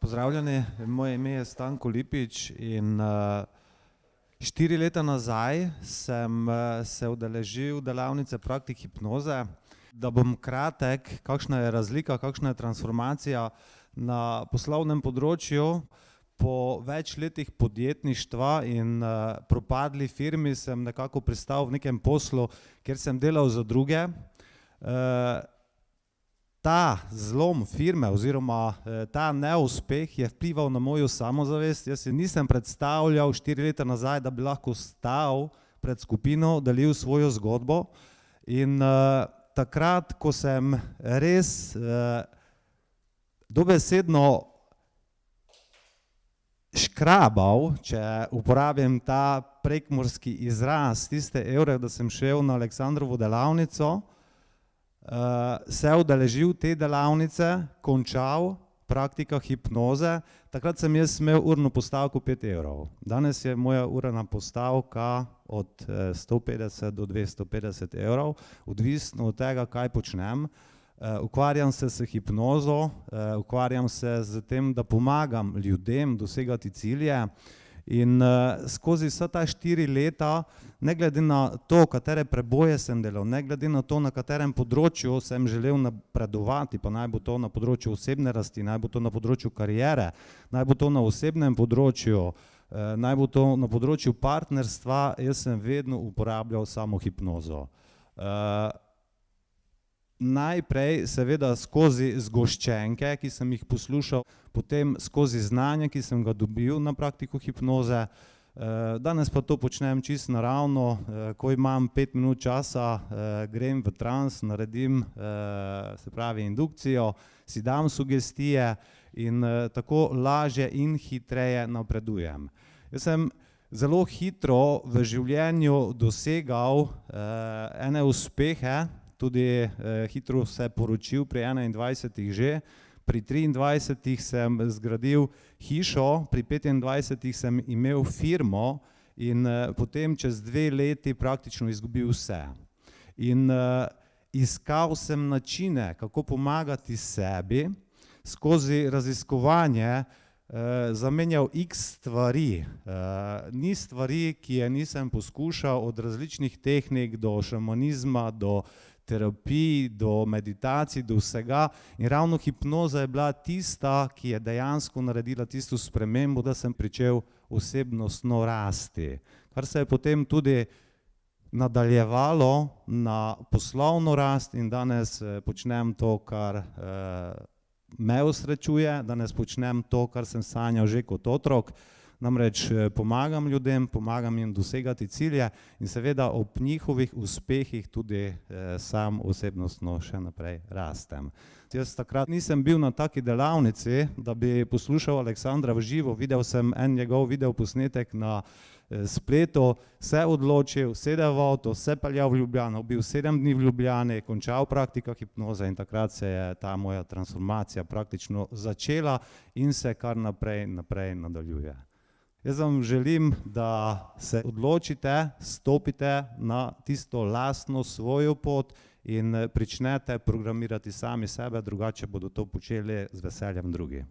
Pozdravljeni, moje ime je Stanko Lipič in 4 leta nazaj sem se udeležil delavnice praktik hipnoze. Da bom kratek, kakšna je razlika, kakšna je transformacija na poslovnem področju. Po več letih podjetništva in propadli firmi sem nekako pristal v nekem poslu, kjer sem delal za druge. Ta zlom firme oziroma ta neuspeh je vplival na mojo samozavest. Jaz si nisem predstavljal 4 leta nazaj, da bi lahko stal pred skupino, delil svojo zgodbo. In takrat, ko sem res dobesedno škrabal, če uporabim ta prekmurski izraz, tiste evre, da sem šel na Aleksandrovo delavnico, se udeležil te delavnice, končal praktika hipnoze, takrat sem jaz imel urno postavko 5 evrov. Danes je moja urna postavka od 150 do 250 evrov, odvisno od tega, kaj počnem. Ukvarjam se s hipnozo, ukvarjam se s tem, da pomagam ljudem dosegati cilje. In skozi vsa ta 4 leta, ne glede na to, katere preboje sem delal, ne glede na to, na katerem področju sem želel napredovati, pa naj bo to na področju osebne rasti, naj bo to na področju kariere, naj bo to na osebnem področju, naj bo to na področju partnerstva, jaz sem vedno uporabljal samo hipnozo. Najprej seveda skozi zgoščenke, ki sem jih poslušal, potem skozi znanje, ki sem ga dobil na praktiko hipnoze. Danes pa to počnem čisto naravno, ko imam 5 minut časa, grem v trans, naredim se pravi indukcijo, si dam sugestije in tako lažje in hitreje napredujem. Jaz sem zelo hitro v življenju dosegal ene uspehe, tudi hitro se poročil pri 21 že, pri 23 sem zgradil hišo, pri 25 sem imel firmo in potem čez 2 leti praktično izgubil vse. In iskal sem načine, kako pomagati sebi, skozi raziskovanje zamenjal x stvari. Ni stvari, ki je nisem poskušal, od različnih tehnik do šamanizma, do terapij, do meditacij, do vsega. In ravno hipnoza je bila tista, ki je dejansko naredila tisto spremembo, da sem pričel osebnostno rasti. Kar se je potem tudi nadaljevalo na poslovno rast in danes počnem to, kar me osrečuje, danes počnem to, kar sem sanjal že kot otrok. Namreč pomagam ljudem, pomagam jim dosegati cilje in seveda ob njihovih uspehih tudi sam osebnostno še naprej rastem. Jaz takrat nisem bil na taki delavnici, da bi poslušal Aleksandra v živo, videl sem en njegov videoposnetek na spletu, se odločil, sedel v avto, se peljal v Ljubljano, bil 7 dni v Ljubljani, končal praktika hipnoze in takrat se je ta moja transformacija praktično začela in se kar naprej nadaljuje. Jaz vam želim, da se odločite, stopite na tisto lastno svojo pot in pričnete programirati sami sebe, drugače bodo to počeli z veseljem drugi.